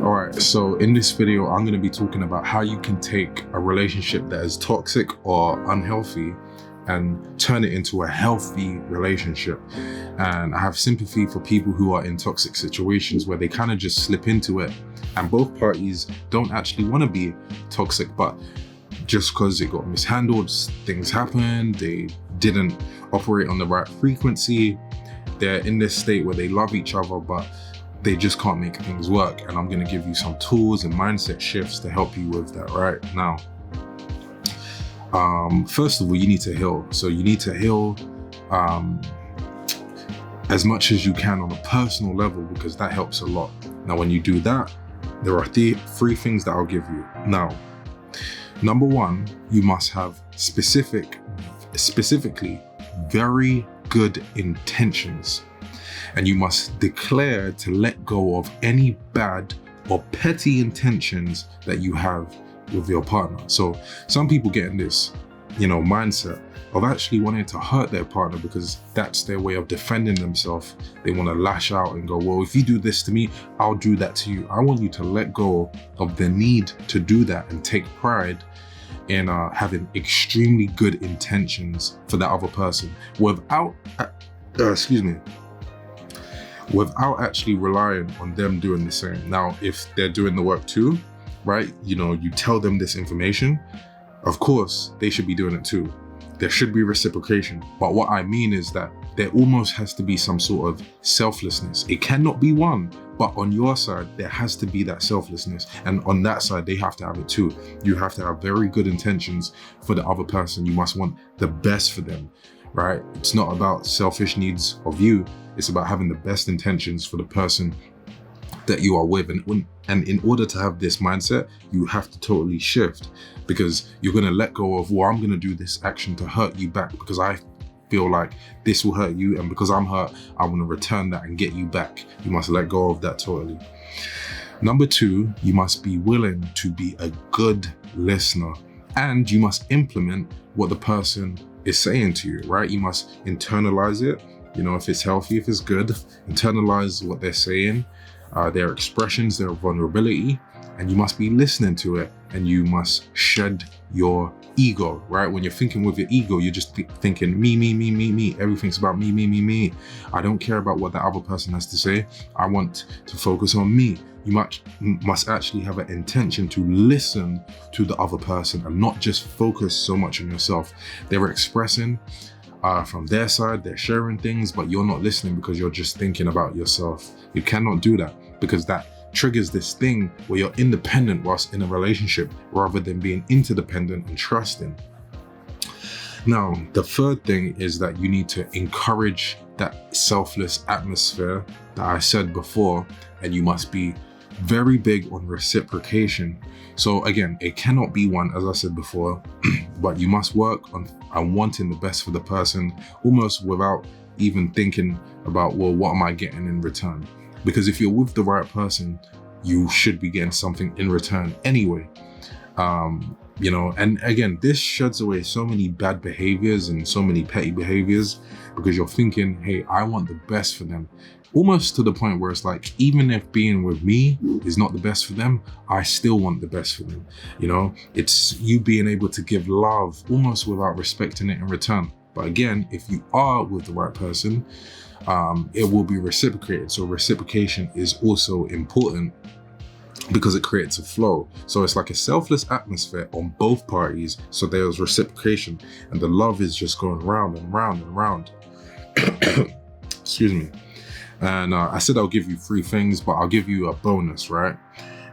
All right, so in this video, I'm going to be talking about how you can take a relationship that is toxic or unhealthy and turn it into a healthy relationship. And I have sympathy for people who are in toxic situations where they kind of just slip into it and both parties don't actually want to be toxic, but just because it got mishandled, things happened, they didn't operate on the right frequency, they're in this state where they love each other, but they just can't make things work. And I'm going to give you some tools and mindset shifts to help you with that right now. First of all, you need to heal. So you need to heal as much as you can on a personal level, because that helps a lot. Now, when you do that, there are three things that I'll give you. Now, number one, you must have specifically very good intentions. And you must declare to let go of any bad or petty intentions that you have with your partner. So some people get in this, mindset of actually wanting to hurt their partner because that's their way of defending themselves. They want to lash out and go, well, if you do this to me, I'll do that to you. I want you to let go of the need to do that and take pride in having extremely good intentions for that other person without actually relying on them doing the same. Now, if they're doing the work too, right? You tell them this information, of course, they should be doing it too. There should be reciprocation. But what I mean is that there almost has to be some sort of selflessness. It cannot be one, but on your side, there has to be that selflessness. And on that side, they have to have it too. You have to have very good intentions for the other person. You must want the best for them, right? It's not about selfish needs of you. It's about having the best intentions for the person that you are with. And in order to have this mindset, you have to totally shift, because you're going to let go of, well, I'm going to do this action to hurt you back because I feel like this will hurt you. And because I'm hurt, I want to return that and get you back. You must let go of that totally. Number two, you must be willing to be a good listener, and you must implement what the person is saying to you, right? You must internalize it. If it's healthy, if it's good, internalize what they're saying, their expressions, their vulnerability, and you must be listening to it, and you must shed your ego, right? When you're thinking with your ego, you're just thinking me. Everything's about me. I don't care about what the other person has to say. I want to focus on me. You must actually have an intention to listen to the other person and not just focus so much on yourself. They were expressing from their side, they're sharing things, but you're not listening because you're just thinking about yourself. You cannot do that, because that triggers this thing where you're independent whilst in a relationship rather than being interdependent and trusting. Now, the third thing is that you need to encourage that selfless atmosphere that I said before, and you must be very big on reciprocation. So again, it cannot be one, as I said before, but you must work on wanting the best for the person, almost without even thinking about, well, what am I getting in return? Because if you're with the right person, you should be getting something in return anyway. And again, this sheds away so many bad behaviors and so many petty behaviors, because you're thinking, hey, I want the best for them. Almost to the point where it's like, even if being with me is not the best for them, I still want the best for them. It's you being able to give love almost without respecting it in return. But again, if you are with the right person, it will be reciprocated. So reciprocation is also important because it creates a flow. So it's like a selfless atmosphere on both parties. So there's reciprocation, and the love is just going round and round and round. Excuse me. And I said I'll give you 3 things, but I'll give you a bonus, right?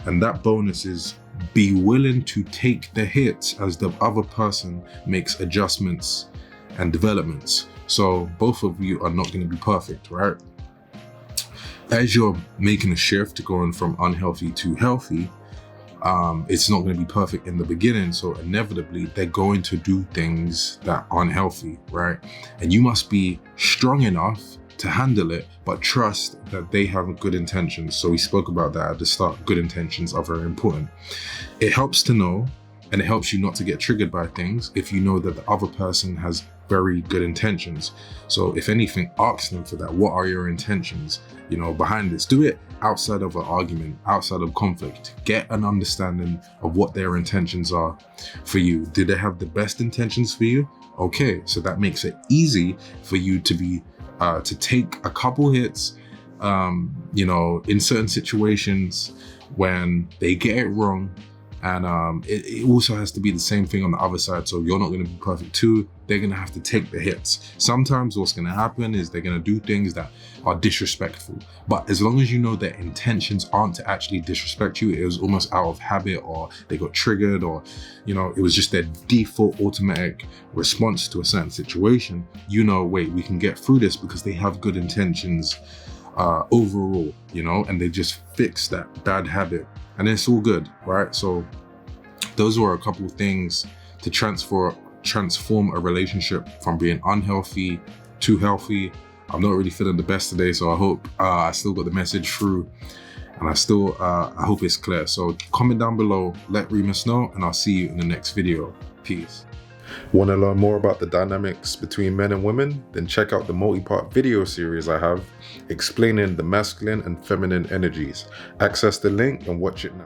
And that bonus is be willing to take the hits as the other person makes adjustments and developments. So both of you are not going to be perfect, right? As you're making a shift going from unhealthy to healthy, it's not going to be perfect in the beginning. So inevitably, they're going to do things that aren't healthy, right? And you must be strong enough to handle it, but trust that they have good intentions. So we spoke about that at the start. Good intentions are very important. It helps to know, and it helps you not to get triggered by things if you know that the other person has very good intentions. So if anything, ask them for that. What are your intentions, you know, behind this? Do it outside of an argument, outside of conflict. Get an understanding of what their intentions are for you. Do they have the best intentions for you? Okay, so that makes it easy for you to be to take a couple hits, you know, in certain situations when they get it wrong. And it also has to be the same thing on the other side. So you're not going to be perfect too. They're going to have to take the hits. Sometimes what's going to happen is they're going to do things that are disrespectful. But as long as you know their intentions aren't to actually disrespect you, it was almost out of habit, or they got triggered, or, you know, it was just their default automatic response to a certain situation, you know, wait, we can get through this because they have good intentions overall, you know, and they just fix that bad habit. And it's all good, right? So those were a couple of things to transform a relationship from being unhealthy to healthy. I'm not really feeling the best today, so I hope I still got the message through, and I hope it's clear. So comment down below, let Reemus know, and I'll see you in the next video. Peace. Want to learn more about the dynamics between men and women? Then check out the multi-part video series I have explaining the masculine and feminine energies. Access the link and watch it now.